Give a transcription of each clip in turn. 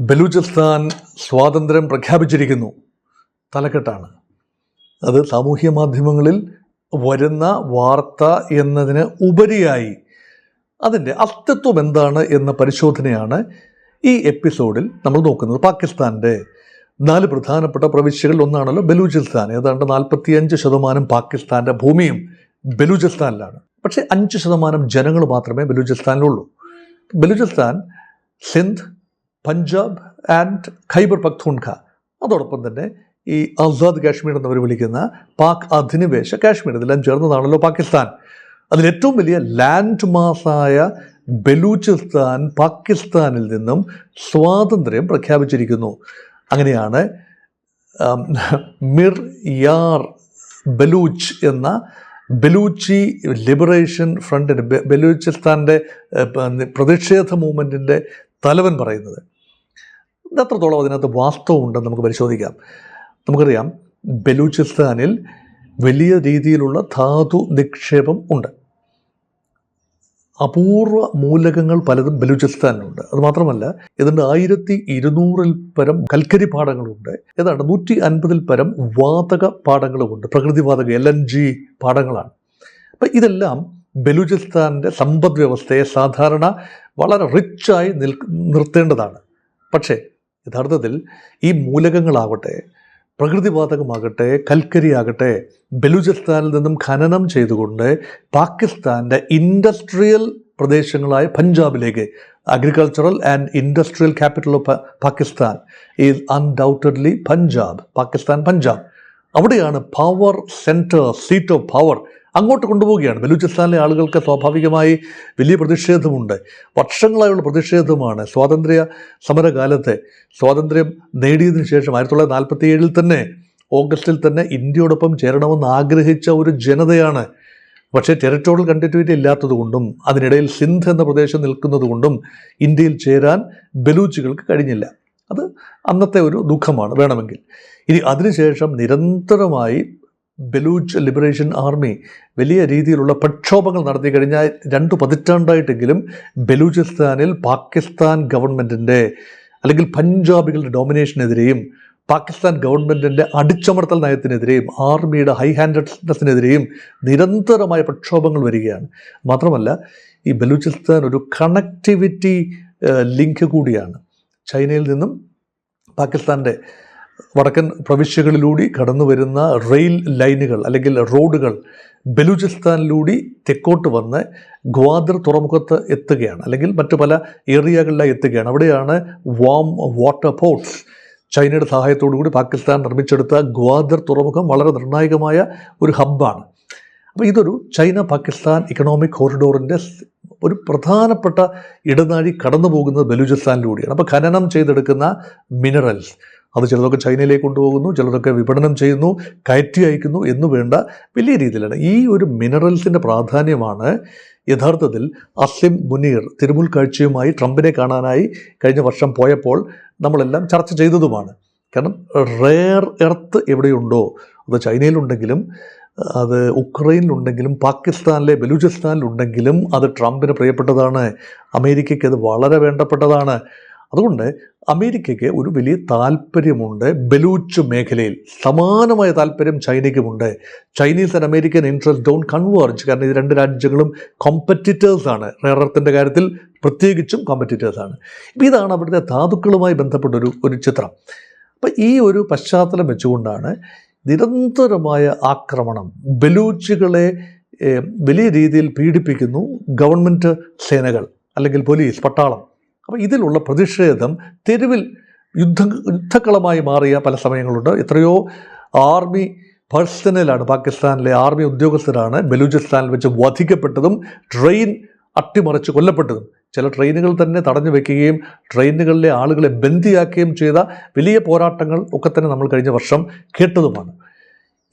ബലൂചിസ്ഥാൻ സ്വാതന്ത്ര്യം പ്രഖ്യാപിച്ചിരിക്കുന്നു. തലക്കെട്ടാണ് അത്. സാമൂഹ്യ മാധ്യമങ്ങളിൽ വരുന്ന വാർത്ത എന്നതിന് ഉപരിയായി അതിൻ്റെ അസ്തിത്വം എന്താണ് എന്ന പരിശോധനയാണ് ഈ എപ്പിസോഡിൽ നമ്മൾ നോക്കുന്നത്. പാകിസ്ഥാൻ്റെ 4 പ്രധാനപ്പെട്ട പ്രവിശ്യകളിൽ ഒന്നാണല്ലോ ബലൂചിസ്ഥാൻ. ഏതാണ്ട് 45% പാകിസ്ഥാൻ്റെ ഭൂമിയും ബലൂചിസ്ഥാനിലാണ്. പക്ഷേ 5% ജനങ്ങൾ മാത്രമേ ബലൂചിസ്ഥാനിലുള്ളൂ. ബലൂചിസ്ഥാൻ, സിന്ധ്, പഞ്ചാബ് ആൻഡ് ഖൈബർ പഖ്തൂൺഖ, അതോടൊപ്പം തന്നെ ഈ ആസാദ് കാശ്മീർ എന്നവർ വിളിക്കുന്ന പാക് അധിനിവേശ കാശ്മീർ, ഇതെല്ലാം ചേർന്നതാണല്ലോ പാകിസ്ഥാൻ. അതിലേറ്റവും വലിയ ലാൻഡ് മാസായ ബലൂചിസ്ഥാൻ പാകിസ്ഥാനിൽ നിന്നും സ്വാതന്ത്ര്യം പ്രഖ്യാപിച്ചിരിക്കുന്നു. അങ്ങനെയാണ് മിർ യാർ ബലൂച്ച് എന്ന ബലൂച്ചി ലിബറേഷൻ ഫ്രണ്ടിന്, ബലൂചിസ്ഥാൻ്റെ പ്രതിഷേധ മൂവ്മെൻറ്റിൻ്റെ തലവൻ പറയുന്നത്. എത്രത്തോളം അതിനകത്ത് വാസ്തവമുണ്ടെന്ന് നമുക്ക് പരിശോധിക്കാം. നമുക്കറിയാം, ബലൂചിസ്ഥാനിൽ വലിയ രീതിയിലുള്ള ധാതു നിക്ഷേപം ഉണ്ട്. അപൂർവ മൂലകങ്ങൾ പലതും ബലൂചിസ്ഥാനിലുണ്ട്. അതുമാത്രമല്ല, ഏതാണ്ട് 1200 പരം കൽക്കരി പാടങ്ങളുണ്ട്. ഏതാണ്ട് 150 പരം വാതക പാടങ്ങളുമുണ്ട്. പ്രകൃതിവാതക LNG പാടങ്ങളാണ്. അപ്പം ഇതെല്ലാം ബലൂചിസ്ഥാൻ്റെ സമ്പദ് വ്യവസ്ഥയെ സാധാരണ വളരെ റിച്ചായി നിർത്തേണ്ടതാണ്. പക്ഷേ യഥാർത്ഥത്തിൽ ഈ മൂലകങ്ങളാവട്ടെ, പ്രകൃതിവാതകമാകട്ടെ, കൽക്കരിയാകട്ടെ, ബലൂചിസ്ഥാനിൽ നിന്നും ഖനനം ചെയ്തുകൊണ്ട് പാകിസ്ഥാൻ്റെ ഇൻഡസ്ട്രിയൽ പ്രദേശങ്ങളായ പഞ്ചാബിലേക്ക്, agricultural and industrial capital of Pakistan is undoubtedly Punjab, Pakistan Punjab. അവിടെയാണ് power centre, seat of power. അങ്ങോട്ട് കൊണ്ടുപോവുകയാണ്. ബലൂചിസ്ഥാനിലെ ആളുകൾക്ക് സ്വാഭാവികമായി വലിയ പ്രതിഷേധമുണ്ട്. വർഷങ്ങളായുള്ള പ്രതിഷേധമാണ്. സ്വാതന്ത്ര്യ സമരകാലത്തെ, സ്വാതന്ത്ര്യം നേടിയതിനു ശേഷം 1947 തന്നെ, ഓഗസ്റ്റിൽ തന്നെ ഇന്ത്യയോടൊപ്പം ചേരണമെന്ന് ആഗ്രഹിച്ച ഒരു ജനതയാണ്. പക്ഷേ ടെറിട്ടോറിയൽ കണ്ടിന്യൂറ്റി ഇല്ലാത്തതുകൊണ്ടും അതിനിടയിൽ സിന്ധ് എന്ന പ്രദേശം നിൽക്കുന്നതുകൊണ്ടും ഇന്ത്യയിൽ ചേരാൻ ബലൂച്ചുകൾക്ക് കഴിഞ്ഞില്ല. അത് അന്നത്തെ ഒരു ദുഃഖമാണ് വേണമെങ്കിൽ. ഇനി അതിനുശേഷം നിരന്തരമായി ബലൂച്ച് ലിബറേഷൻ ആർമി വലിയ രീതിയിലുള്ള പ്രക്ഷോഭങ്ങൾ നടത്തി. കഴിഞ്ഞ 2 പതിറ്റാണ്ടായിട്ടെങ്കിലും ബലൂചിസ്ഥാനിൽ പാകിസ്ഥാൻ ഗവൺമെൻറ്റിൻ്റെ അല്ലെങ്കിൽ പഞ്ചാബികളുടെ ഡോമിനേഷനെതിരെയും പാകിസ്ഥാൻ ഗവൺമെൻറ്റിൻ്റെ അടിച്ചമർത്തൽ നയത്തിനെതിരെയും ആർമിയുടെ ഹൈ ഹാൻഡഡ്നെസ്സിനെതിരെയും നിരന്തരമായ പ്രക്ഷോഭങ്ങൾ വരികയാണ്. മാത്രമല്ല, ഈ ബലൂചിസ്ഥാൻ ഒരു കണക്ടിവിറ്റി ലിങ്ക് കൂടിയാണ്. ചൈനയിൽ നിന്നും പാകിസ്ഥാൻ്റെ വടക്കൻ പ്രവിശ്യകളിലൂടെ കടന്നു വരുന്ന റെയിൽ ലൈനുകൾ അല്ലെങ്കിൽ റോഡുകൾ ബലൂചിസ്ഥാനിലൂടെ തെക്കോട്ട് വന്ന് ഗ്വാദർ തുറമുഖത്ത് എത്തുകയാണ്, അല്ലെങ്കിൽ മറ്റു പല ഏരിയകളിലായി എത്തുകയാണ്. അവിടെയാണ് വാം വാട്ടർ പോർട്ട്സ്, ചൈനയുടെ സഹായത്തോടു കൂടി പാകിസ്ഥാൻ നിർമ്മിച്ചെടുത്ത ഗ്വാദർ തുറമുഖം വളരെ നിർണായകമായ ഒരു ഹബ്ബാണ്. അപ്പോൾ ഇതൊരു ചൈന പാകിസ്ഥാൻ ഇക്കണോമിക് കോറിഡോറിൻ്റെ ഒരു പ്രധാനപ്പെട്ട ഇടനാഴി കടന്നു പോകുന്നത് ബലൂചിസ്ഥാനിലൂടെയാണ്. അപ്പോൾ ഖനനം ചെയ്തെടുക്കുന്ന മിനറൽസ് അത് ചിലതൊക്കെ ചൈനയിലേക്ക് കൊണ്ടുപോകുന്നു, ചിലതൊക്കെ വിപണനം ചെയ്യുന്നു, കയറ്റി അയക്കുന്നു എന്ന് വേണ്ട വലിയ രീതിയിലാണ്. ഈ ഒരു മിനറൽസിൻ്റെ പ്രാധാന്യമാണ് യഥാർത്ഥത്തിൽ അസിം മുനീർ തിരുമുൽ കാഴ്ചയുമായി ട്രംപിനെ കാണാനായി കഴിഞ്ഞ വർഷം പോയപ്പോൾ നമ്മളെല്ലാം ചർച്ച ചെയ്തതുമാണ്. കാരണം റെയർ എർത്ത് എവിടെയുണ്ടോ, അത് ചൈനയിലുണ്ടെങ്കിലും അത് ഉക്രൈനിലുണ്ടെങ്കിലും പാകിസ്ഥാനിലെ ബലൂചിസ്ഥാനിലുണ്ടെങ്കിലും അത് ട്രംപിന് പ്രിയപ്പെട്ടതാണ്, അമേരിക്കയ്ക്ക് അത് വളരെ വേണ്ടപ്പെട്ടതാണ്. അതുകൊണ്ട് അമേരിക്കയ്ക്ക് ഒരു വലിയ താല്പര്യമുണ്ട് ബലൂച്ച് മേഖലയിൽ. സമാനമായ താല്പര്യം ചൈനയ്ക്കുമുണ്ട്. Chinese and American interest don't converge. കാരണം ഇത് 2 രാജ്യങ്ങളും കോമ്പറ്റീറ്റേഴ്സാണ്. റെയർ എർത്തിൻ്റെ കാര്യത്തിൽ പ്രത്യേകിച്ചും കോമ്പറ്റീറ്റേഴ്സാണ്. ഇപ്പം ഇതാണ് അവിടുത്തെ ധാതുക്കളുമായി ബന്ധപ്പെട്ടൊരു ചിത്രം. അപ്പം ഈ ഒരു പശ്ചാത്തലം വെച്ചുകൊണ്ടാണ് നിരന്തരമായ ആക്രമണം. ബലൂച്ചുകളെ വലിയ രീതിയിൽ പീഡിപ്പിക്കുന്നു ഗവൺമെൻറ് സേനകൾ അല്ലെങ്കിൽ പോലീസ്, പട്ടാളം. അപ്പോൾ ഇതിലുള്ള പ്രതിഷേധം തെരുവിൽ യുദ്ധക്കളമായി മാറിയ പല സമയങ്ങളുണ്ട്. എത്രയോ ആർമി പേഴ്സണലാണ്, പാകിസ്ഥാനിലെ ആർമി ഉദ്യോഗസ്ഥരാണ് ബലൂചിസ്ഥാനിൽ വെച്ച് വധിക്കപ്പെട്ടതും ട്രെയിൻ അട്ടിമറിച്ച് കൊല്ലപ്പെട്ടതും. ചില ട്രെയിനുകൾ തന്നെ തടഞ്ഞു വയ്ക്കുകയും ട്രെയിനുകളിലെ ആളുകളെ ബന്ദിയാക്കുകയും ചെയ്ത വലിയ പോരാട്ടങ്ങൾ ഒക്കെ തന്നെ നമ്മൾ കഴിഞ്ഞ വർഷം കേട്ടതുമാണ്.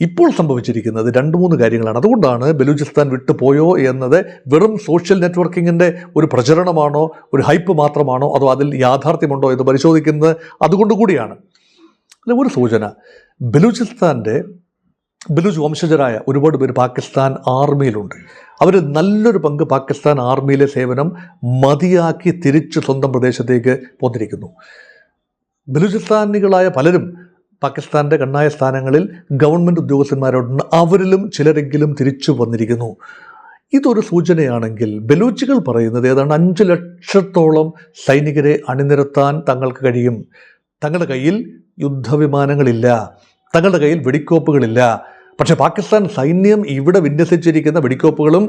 ഇപ്പോൾ സംഭവിച്ചിരിക്കുന്നത് 2-3 കാര്യങ്ങളാണ്. അതുകൊണ്ടാണ് ബലൂചിസ്ഥാൻ വിട്ടുപോയോ എന്നത് വെറും സോഷ്യൽ നെറ്റ്വർക്കിങ്ങിൻ്റെ ഒരു പ്രചരണമാണോ, ഒരു ഹൈപ്പ് മാത്രമാണോ, അതോ അതിൽ യാഥാർത്ഥ്യമുണ്ടോ എന്ന് പരിശോധിക്കുന്നത് അതുകൊണ്ടുകൂടിയാണ്. അല്ല, ഒരു സൂചന, ബലൂച്ച് വംശജരായ ഒരുപാട് പേര് പാകിസ്ഥാൻ ആർമിയിലുണ്ട്. അവർ നല്ലൊരു പങ്ക് പാകിസ്ഥാൻ ആർമിയിലെ സേവനം മതിയാക്കി തിരിച്ച് സ്വന്തം പ്രദേശത്തേക്ക് പോന്നിരിക്കുന്നു. ബലൂചിസ്ഥാനികളായ പലരും പാകിസ്ഥാൻ്റെ കണ്ണായ സ്ഥാനങ്ങളിൽ ഗവൺമെൻറ് ഉദ്യോഗസ്ഥന്മാരുണ്ട്. അവരിലും ചിലരെങ്കിലും തിരിച്ചു വന്നിരിക്കുന്നു. ഇതൊരു സൂചനയാണെങ്കിൽ ബലൂച്ചികൾ പറയുന്നത് ഏതാണ്ട് 5 ലക്ഷത്തോളം സൈനികരെ അണിനിരത്താൻ തങ്ങൾക്ക് കഴിയും. തങ്ങളുടെ കയ്യിൽ യുദ്ധവിമാനങ്ങളില്ല, തങ്ങളുടെ കയ്യിൽ വെടിക്കോപ്പുകളില്ല. പക്ഷേ പാകിസ്ഥാൻ സൈന്യം ഇവിടെ വിന്യസിച്ചിരിക്കുന്ന വെടിക്കോപ്പുകളും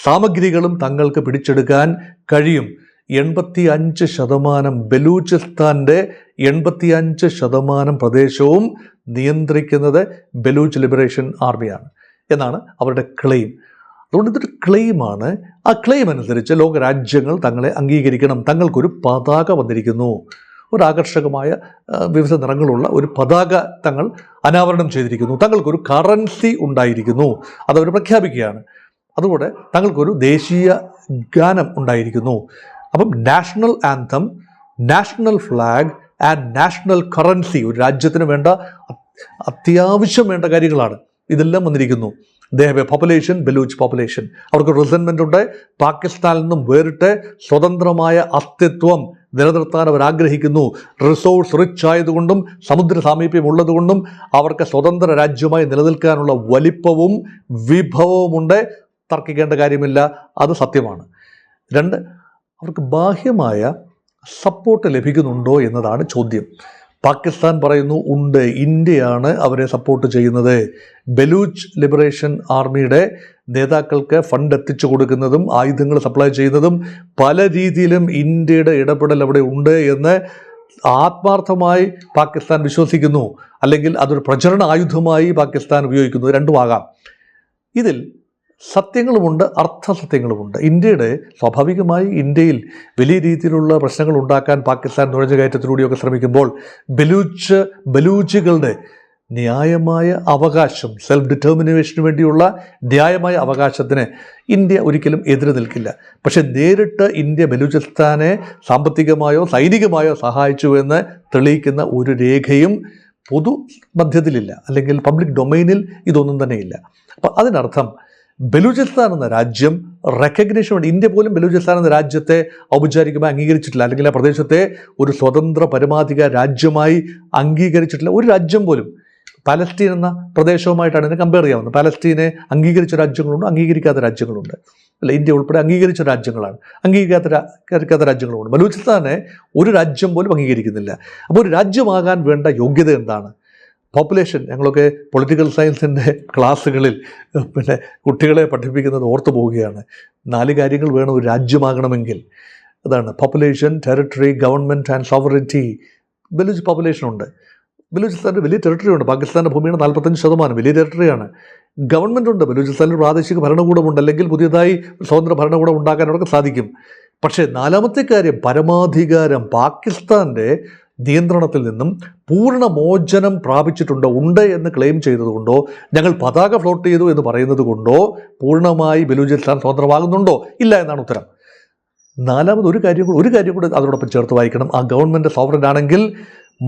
സാമഗ്രികളും തങ്ങൾക്ക് പിടിച്ചെടുക്കാൻ കഴിയും. 85% ബലൂചിസ്ഥാൻ്റെ 85% പ്രദേശവും നിയന്ത്രിക്കുന്നത് ബലൂച്ച് ലിബറേഷൻ ആർമിയാണ് എന്നാണ് അവരുടെ ക്ലെയിം. അതുകൊണ്ട് ഇതൊരു ക്ലെയിമാണ്. ആ ക്ലെയിം അനുസരിച്ച് ലോകരാജ്യങ്ങൾ തങ്ങളെ അംഗീകരിക്കണം. തങ്ങൾക്കൊരു പതാക വന്നിരിക്കുന്നു, ഒരു ആകർഷകമായ വിവിധ നിറങ്ങളുള്ള ഒരു പതാക തങ്ങൾ അനാവരണം ചെയ്തിരിക്കുന്നു. തങ്ങൾക്കൊരു കറൻസി ഉണ്ടായിരിക്കുന്നു, അതവർ പ്രഖ്യാപിക്കുകയാണ്. അതുകൊണ്ട് തങ്ങൾക്കൊരു ദേശീയ ഗാനം ഉണ്ടായിരിക്കുന്നു. അപ്പം national anthem, national flag and national currency ഒരു രാജ്യത്തിന് വേണ്ട അത്യാവശ്യം വേണ്ട കാര്യങ്ങളാണ്. ഇതെല്ലാം വന്നിരിക്കുന്നു. They have A population, Baloch population. അവർക്ക് റിസൻമെൻ്റ് ഉണ്ട്. പാകിസ്ഥാനിൽ നിന്നും വേറിട്ട് സ്വതന്ത്രമായ അസ്തിത്വം നിലനിർത്താൻ അവർ ആഗ്രഹിക്കുന്നു. റിസോഴ്സ് റിച്ച് ആയതുകൊണ്ടും സമുദ്ര സാമീപ്യം ഉള്ളതുകൊണ്ടും അവർക്ക് സ്വതന്ത്ര രാജ്യമായി നിലനിൽക്കാനുള്ള വലിപ്പവും വിഭവവുമുണ്ട്. തർക്കിക്കേണ്ട കാര്യമില്ല, അത് സത്യമാണ്. 2, അവർക്ക് ബാഹ്യമായ സപ്പോർട്ട് ലഭിക്കുന്നുണ്ടോ എന്നതാണ് ചോദ്യം. പാകിസ്ഥാൻ പറയുന്നു ഉണ്ട്, ഇന്ത്യയാണ് അവരെ സപ്പോർട്ട് ചെയ്യുന്നത്. ബലൂച്ച് ലിബറേഷൻ ആർമിയുടെ നേതാക്കൾക്ക് ഫണ്ട് എത്തിച്ചു കൊടുക്കുന്നതും ആയുധങ്ങൾ സപ്ലൈ ചെയ്യുന്നതും പല രീതിയിലും ഇന്ത്യയുടെ ഇടപെടൽ അവിടെ ഉണ്ട് എന്ന് ആത്മാർത്ഥമായി പാകിസ്ഥാൻ വിശ്വസിക്കുന്നു. അല്ലെങ്കിൽ അതൊരു പ്രചരണ ആയുധമായി പാകിസ്ഥാൻ ഉപയോഗിക്കുന്നു. രണ്ടും ആകാം. ഇതിൽ സത്യങ്ങളുമുണ്ട്, അർത്ഥസത്യങ്ങളുമുണ്ട്. ഇന്ത്യയുടെ സ്വാഭാവികമായി വലിയ രീതിയിലുള്ള പ്രശ്നങ്ങൾ ഉണ്ടാക്കാൻ പാകിസ്ഥാൻ നുഴഞ്ഞുകയറ്റത്തിലൂടെയൊക്കെ ശ്രമിക്കുമ്പോൾ ബലൂച്ചികളുടെ ന്യായമായ അവകാശം, സെൽഫ് ഡിറ്റർമിനേഷന് വേണ്ടിയുള്ള ന്യായമായ അവകാശത്തിന് ഇന്ത്യ ഒരിക്കലും എതിര് നിൽക്കില്ല. പക്ഷെ നേരിട്ട് ഇന്ത്യ ബലൂചിസ്ഥാനെ സാമ്പത്തികമായോ സൈനികമായോ സഹായിച്ചു എന്ന് തെളിയിക്കുന്ന ഒരു രേഖയും പൊതു മധ്യത്തിലില്ല, അല്ലെങ്കിൽ പബ്ലിക് ഡൊമൈനിൽ ഇതൊന്നും തന്നെയില്ല. അപ്പം അതിനർത്ഥം ബലൂചിസ്ഥാൻ എന്ന രാജ്യം റെക്കഗ്നേഷൻ വേണ്ടി ഇന്ത്യ പോലും ബലൂചിസ്ഥാൻ എന്ന രാജ്യത്തെ ഔപചാരികമായി അംഗീകരിച്ചിട്ടില്ല, അല്ലെങ്കിൽ ആ പ്രദേശത്തെ ഒരു സ്വതന്ത്ര പരമാധികാര രാജ്യമായി അംഗീകരിച്ചിട്ടില്ല. ഒരു രാജ്യം പോലും. പാലസ്തീൻ എന്ന പ്രദേശവുമായിട്ടാണ് ഇതിനെ കമ്പയർ ചെയ്യാവുന്നത്. പാലസ്തീനെ അംഗീകരിച്ച രാജ്യങ്ങളുണ്ട്, അംഗീകരിക്കാത്ത രാജ്യങ്ങളുണ്ട്. അല്ല, ഇന്ത്യ ഉൾപ്പെടെ അംഗീകരിച്ച രാജ്യങ്ങളാണ്, അംഗീകരിക്കാത്ത രാജ്യങ്ങളുണ്ട്. ബലൂചിസ്ഥാനെ ഒരു രാജ്യം പോലും അംഗീകരിക്കുന്നില്ല. അപ്പോൾ ഒരു രാജ്യമാകാൻ വേണ്ട യോഗ്യത എന്താണ്? പോപ്പുലേഷൻ. ഞങ്ങളൊക്കെ പൊളിറ്റിക്കൽ സയൻസിൻ്റെ ക്ലാസ്സുകളിൽ കുട്ടികളെ പഠിപ്പിക്കുന്നത് ഓർത്തു പോവുകയാണ്. 4 കാര്യങ്ങൾ വേണം ഒരു രാജ്യമാകണമെങ്കിൽ. അതാണ് population, territory, government and sovereignty. Baloch population ഉണ്ട്. ബലൂചിസ്ഥാൻ്റെ വലിയ ടെറിട്ടറി ഉണ്ട്. പാകിസ്ഥാൻ്റെ ഭൂമിയുടെ 45% വലിയ ടെറിട്ടറിയാണ്. ഗവൺമെൻറ് ഉണ്ട്. ബലൂചിസ്ഥാനിൽ പ്രാദേശിക ഭരണകൂടമുണ്ട്, അല്ലെങ്കിൽ പുതിയതായി സ്വതന്ത്ര ഭരണകൂടം ഉണ്ടാക്കാൻ അവർക്ക് സാധിക്കും. പക്ഷേ 4ാമത്തെ കാര്യം, പരമാധികാരം പാകിസ്ഥാൻ്റെ നിയന്ത്രണത്തിൽ നിന്നും പൂർണ്ണ മോചനം പ്രാപിച്ചിട്ടുണ്ടോ, ഉണ്ട് എന്ന് ക്ലെയിം ചെയ്തതുകൊണ്ടോ, ഞങ്ങൾ പതാക ഫ്ലോട്ട് ചെയ്തു എന്ന് പറയുന്നത് കൊണ്ടോ പൂർണ്ണമായി ബലൂചിസ്ഥാൻ സ്വതന്ത്രമാകുന്നുണ്ടോ? ഇല്ല എന്നാണ് ഉത്തരം. 4ാമത് ഒരു കാര്യം കൂടെ അതോടൊപ്പം ചേർത്ത് വായിക്കണം. ആ ഗവൺമെൻറ് സോവറൻ ആണെങ്കിൽ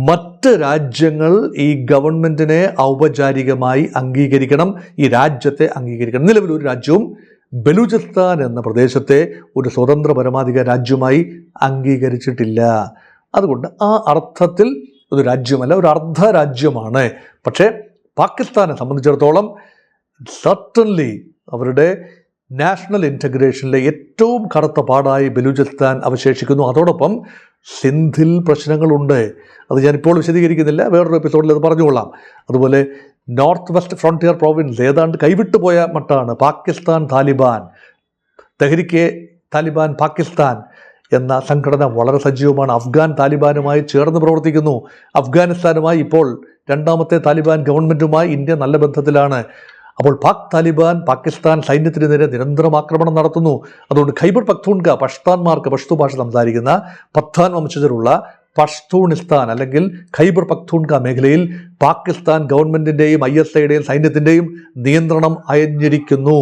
മറ്റ് രാജ്യങ്ങൾ ഈ ഗവൺമെൻറ്റിനെ ഔപചാരികമായി അംഗീകരിക്കണം, ഈ രാജ്യത്തെ അംഗീകരിക്കണം. നിലവിൽ ഒരു രാജ്യവും ബലൂചിസ്ഥാൻ എന്ന പ്രദേശത്തെ ഒരു സ്വതന്ത്ര പരമാധികാര രാജ്യമായി അംഗീകരിച്ചിട്ടില്ല. അതുകൊണ്ട് ആ അർത്ഥത്തിൽ ഒരു രാജ്യമല്ല, ഒരു അർദ്ധ രാജ്യമാണ്. പക്ഷേ പാകിസ്ഥാനെ സംബന്ധിച്ചിടത്തോളം സർട്ടൻലി അവരുടെ നാഷണൽ ഇൻറ്റഗ്രേഷനിലെ ഏറ്റവും കറുത്ത പാടായി ബലൂചിസ്ഥാൻ അവശേഷിക്കുന്നു. അതോടൊപ്പം സിന്ധിൽ പ്രശ്നങ്ങളുണ്ട്. അത് ഞാനിപ്പോൾ വിശദീകരിക്കുന്നില്ല, വേറൊരു എപ്പിസോഡിൽ അത് പറഞ്ഞുകൊള്ളാം. അതുപോലെ നോർത്ത് വെസ്റ്റ് ഫ്രോണ്ടിയർ പ്രോവിൻസ് ഏതാണ്ട് കൈവിട്ടുപോയ മട്ടാണ്. പാകിസ്ഥാൻ താലിബാൻ, തെഹ്രിക്കെ താലിബാൻ പാകിസ്ഥാൻ എന്ന സംഘടന വളരെ സജീവമാണ്. അഫ്ഗാൻ താലിബാനുമായി ചേർന്ന് പ്രവർത്തിക്കുന്നു. അഫ്ഗാനിസ്ഥാനുമായി ഇപ്പോൾ 2ാമത്തെ താലിബാൻ ഗവൺമെൻറ്റുമായി ഇന്ത്യ നല്ല ബന്ധത്തിലാണ്. അപ്പോൾ പാക് താലിബാൻ പാകിസ്ഥാൻ സൈന്യത്തിന് നേരെ നിരന്തരം ആക്രമണം നടത്തുന്നു. അതുകൊണ്ട് ഖൈബർ പഖ്തൂൺഖ, പഷ്താന്മാർക്ക് പഷ്തു ഭാഷ സംസാരിക്കുന്ന പത്താൻ വംശജരുള്ള പഷ്തൂണിസ്ഥാൻ അല്ലെങ്കിൽ ഖൈബർ പഖ്തൂൺഖ മേഖലയിൽ പാകിസ്ഥാൻ ഗവൺമെൻറ്റിൻ്റെയും ISIയുടെയും സൈന്യത്തിൻ്റെയും നിയന്ത്രണം അയഞ്ഞിരിക്കുന്നു.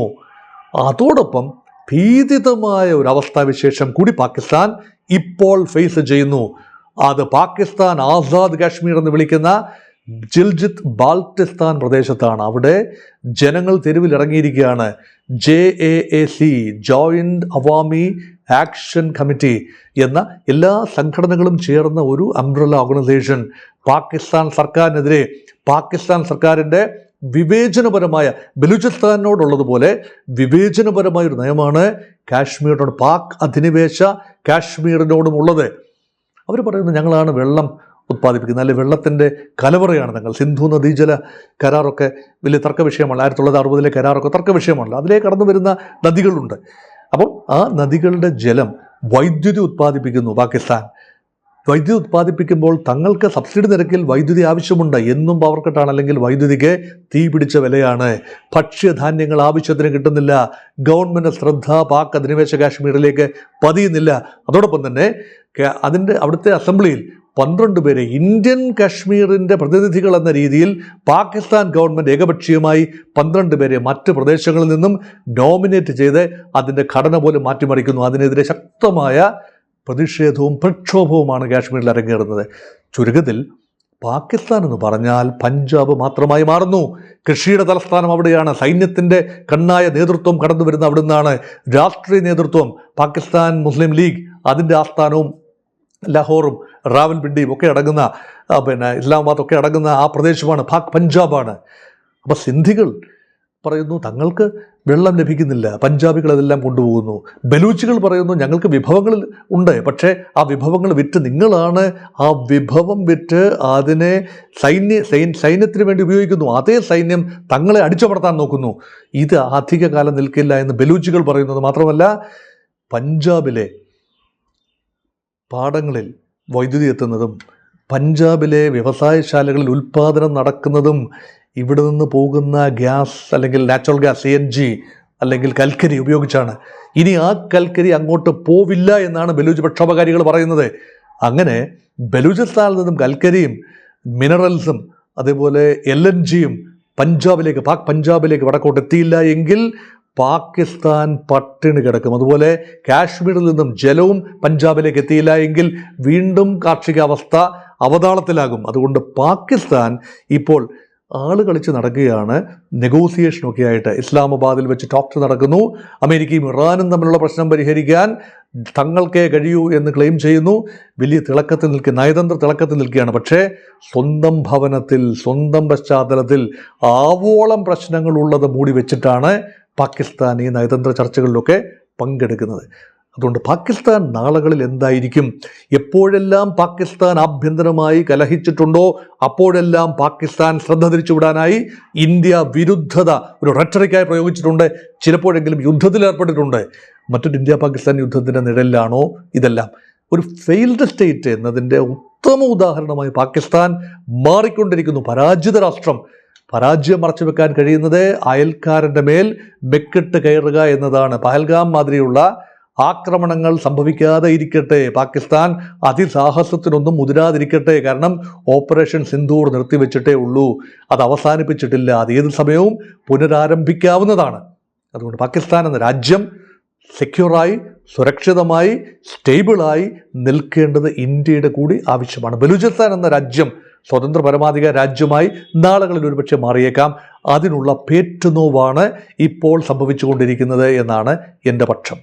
അതോടൊപ്പം ഭീതിതമായ ഒരു അവസ്ഥാവിശേഷം കൂടി പാകിസ്ഥാൻ ഇപ്പോൾ ഫേസ് ചെയ്യുന്നു. അത് പാകിസ്ഥാൻ ആസാദ് കാശ്മീർ എന്ന് വിളിക്കുന്ന ജിൽജിത്ത് ബാൾട്ടിസ്ഥാൻ പ്രദേശത്താണ്. അവിടെ ജനങ്ങൾ തെരുവിൽ ഇറങ്ങിയിരിക്കുകയാണ്. JAAC, joint Awami action committee എന്ന എല്ലാ സംഘടനകളും ചേർന്ന ഒരു അംബ്രല്ല ഓർഗനൈസേഷൻ പാകിസ്ഥാൻ സർക്കാരിനെതിരെ, പാകിസ്ഥാൻ സർക്കാരിൻ്റെ വിവേചനപരമായ, ബലൂചിസ്ഥാനോടുള്ളതുപോലെ വിവേചനപരമായ ഒരു നയമാണ് കാശ്മീരിനോട്, പാക് അധിനിവേശ കാശ്മീരിനോടും ഉള്ളത്. അവർ പറയുന്നത് ഞങ്ങളാണ് വെള്ളം ഉത്പാദിപ്പിക്കുന്നത്, അല്ലെങ്കിൽ വെള്ളത്തിൻ്റെ കലവറയാണ് ഞങ്ങൾ. സിന്ധു നദീജല കരാറൊക്കെ വലിയ തർക്ക വിഷയമല്ല, 1960 കരാറൊക്കെ തർക്ക വിഷയമല്ല. അതിലേക്ക് കടന്നു വരുന്ന നദികളുണ്ട്. അപ്പോൾ ആ നദികളുടെ ജലം വൈദ്യുതി ഉത്പാദിപ്പിക്കുന്നു പാകിസ്ഥാൻ. വൈദ്യുതി ഉത്പാദിപ്പിക്കുമ്പോൾ തങ്ങൾക്ക് സബ്സിഡി നിരക്കിൽ വൈദ്യുതി ആവശ്യമുണ്ട്. എന്നും പവർ കട്ടാണ്, അല്ലെങ്കിൽ വൈദ്യുതിക്ക് തീ പിടിച്ച വിലയാണ്. ഭക്ഷ്യധാന്യങ്ങൾ ആവശ്യത്തിന് കിട്ടുന്നില്ല. ഗവൺമെൻറ് ശ്രദ്ധ പാക് അധിനിവേശ കാശ്മീരിലേക്ക് പതിയുന്നില്ല. അതോടൊപ്പം തന്നെ അവിടുത്തെ അസംബ്ലിയിൽ 12 പേരെ ഇന്ത്യൻ കാശ്മീരിൻ്റെ പ്രതിനിധികൾ എന്ന രീതിയിൽ പാകിസ്ഥാൻ ഗവൺമെൻറ് ഏകപക്ഷീയമായി 12 പേരെ മറ്റ് പ്രദേശങ്ങളിൽ നിന്നും നോമിനേറ്റ് ചെയ്ത് അതിൻ്റെ ഘടന പോലും മാറ്റിമറിക്കുന്നു. അതിനെതിരെ ശക്തമായ പ്രതിഷേധവും പ്രക്ഷോഭവുമാണ് കാശ്മീരിൽ അരങ്ങേറുന്നത്. ചുരുക്കത്തിൽ പാകിസ്ഥാൻ എന്ന് പറഞ്ഞാൽ പഞ്ചാബ് മാത്രമായി മാറുന്നു. കൃഷിയുടെ തലസ്ഥാനം അവിടെയാണ്. സൈന്യത്തിൻ്റെ കണ്ണായ നേതൃത്വം കടന്നു വരുന്ന അവിടെ നിന്നാണ്. രാഷ്ട്രീയ നേതൃത്വം പാകിസ്ഥാൻ മുസ്ലിം ലീഗ്, അതിൻ്റെ ആസ്ഥാനവും ലാഹോറും റാവൽപിണ്ടിയും ഒക്കെ അടങ്ങുന്ന, ഇസ്ലാമാബാദ് ഒക്കെ അടങ്ങുന്ന ആ പ്രദേശമാണ് പഞ്ചാബാണ്. അപ്പോൾ സിന്ധികൾ പറയുന്നു തങ്ങൾക്ക് വെള്ളം ലഭിക്കുന്നില്ല, പഞ്ചാബികൾ അതെല്ലാം കൊണ്ടുപോകുന്നു. ബലൂച്ചികൾ പറയുന്നു ഞങ്ങൾക്ക് വിഭവങ്ങൾ ഉണ്ട്, പക്ഷേ ആ വിഭവങ്ങൾ വിറ്റ് നിങ്ങളാണ് ആ വിഭവം വിറ്റ് അതിനെ സൈന്യത്തിന് വേണ്ടി ഉപയോഗിക്കുന്നു. അതേ സൈന്യം തങ്ങളെ അടിച്ചമർത്താൻ നോക്കുന്നു. ഇത് അധികകാലം നിൽക്കില്ല എന്ന് ബലൂച്ചികൾ പറയുന്നത് മാത്രമല്ല, പഞ്ചാബിലെ പാടങ്ങളിൽ വൈദ്യുതി എത്തുന്നതും പഞ്ചാബിലെ വ്യവസായശാലകളിൽ ഉൽപ്പാദനം നടക്കുന്നതും ഇവിടെ നിന്ന് പോകുന്ന ഗ്യാസ് അല്ലെങ്കിൽ നാച്ചുറൽ ഗ്യാസ് CNG അല്ലെങ്കിൽ കൽക്കരി ഉപയോഗിച്ചാണ്. ഇനി ആ കൽക്കരി അങ്ങോട്ട് പോവില്ല എന്നാണ് ബലൂച്ച് പ്രക്ഷോഭകാരികൾ പറയുന്നത്. അങ്ങനെ ബലൂചിസ്ഥാനിൽ നിന്നും കൽക്കരിയും മിനറൽസും അതേപോലെ LNGയും പാക് പഞ്ചാബിലേക്ക് വടക്കോട്ട് എത്തിയില്ല എങ്കിൽ പാകിസ്ഥാൻ പട്ടിണി കിടക്കും. അതുപോലെ കാശ്മീരിൽ നിന്നും ജലവും പഞ്ചാബിലേക്ക് എത്തിയില്ല എങ്കിൽ വീണ്ടും കാർഷികാവസ്ഥ അവതാളത്തിലാകും. അതുകൊണ്ട് പാകിസ്ഥാൻ ഇപ്പോൾ ആള് കളിച്ച് നടക്കുകയാണ്. നെഗോസിയേഷനൊക്കെ ആയിട്ട് ഇസ്ലാമാബാദിൽ വെച്ച് ടോക്ക് നടക്കുന്നു. അമേരിക്കയും ഇറാനും തമ്മിലുള്ള പ്രശ്നം പരിഹരിക്കാൻ തങ്ങൾക്കേ കഴിയൂ എന്ന് ക്ലെയിം ചെയ്യുന്നു. വലിയ തിളക്കത്തിൽ നയതന്ത്ര തിളക്കത്തിൽ നിൽക്കുകയാണ്. പക്ഷേ സ്വന്തം ഭവനത്തിൽ, സ്വന്തം പശ്ചാത്തലത്തിൽ ആവോളം പ്രശ്നങ്ങളുള്ളത് മൂടി വെച്ചിട്ടാണ് പാകിസ്ഥാൻ ഈ നയതന്ത്ര ചർച്ചകളിലൊക്കെ പങ്കെടുക്കുന്നത്. അതുകൊണ്ട് പാകിസ്ഥാൻ നാളുകളിൽ എന്തായിരിക്കും? എപ്പോഴെല്ലാം പാകിസ്ഥാൻ ആഭ്യന്തരമായി കലഹിച്ചിട്ടുണ്ടോ അപ്പോഴെല്ലാം പാകിസ്ഥാൻ ശ്രദ്ധ തിരിച്ചുവിടാനായി ഇന്ത്യ വിരുദ്ധത ഒരു റെട്ടറിക്കായി പ്രയോഗിച്ചിട്ടുണ്ട്. ചിലപ്പോഴെങ്കിലും യുദ്ധത്തിൽ ഏർപ്പെട്ടിട്ടുണ്ട്. മറ്റൊരു ഇന്ത്യ പാകിസ്ഥാൻ യുദ്ധത്തിൻ്റെ നിഴലിലാണോ ഇതെല്ലാം? ഒരു ഫെയിൽഡ് സ്റ്റേറ്റ് എന്നതിൻ്റെ ഉത്തമ ഉദാഹരണമായി പാകിസ്ഥാൻ മാറിക്കൊണ്ടിരിക്കുന്നു. പരാജിത രാഷ്ട്രം. പരാജയം മറച്ചുവെക്കാൻ കഴിയുന്നത് അയൽക്കാരൻ്റെ മേൽ മെക്കിട്ട് കയറുക എന്നതാണ്. പഹൽഗാം മാതിരിയുള്ള ആക്രമണങ്ങൾ സംഭവിക്കാതെ ഇരിക്കട്ടെ, പാകിസ്ഥാൻ അതിസാഹസത്തിനൊന്നും മുതിരാതിരിക്കട്ടെ. കാരണം ഓപ്പറേഷൻ സിന്ദൂർ നിർത്തിവെച്ചിട്ടേ ഉള്ളൂ, അത് അവസാനിപ്പിച്ചിട്ടില്ല. അത് ഏത് സമയവും പുനരാരംഭിക്കാവുന്നതാണ്. അതുകൊണ്ട് പാകിസ്ഥാൻ എന്ന രാജ്യം സെക്യൂറായി, സുരക്ഷിതമായി, സ്റ്റേബിളായി നിൽക്കേണ്ടത് ഇന്ത്യയുടെ കൂടി ആവശ്യമാണ്. ബലൂചിസ്ഥാൻ എന്ന രാജ്യം സ്വതന്ത്ര പരമാധികാര രാജ്യമായി നാളുകളിൽ ഒരുപക്ഷെ മാറിയേക്കാം. അതിനുള്ള പേറ്റുനോവാണ് ഇപ്പോൾ സംഭവിച്ചുകൊണ്ടിരിക്കുന്നത് എന്നാണ് എൻ്റെ പക്ഷം.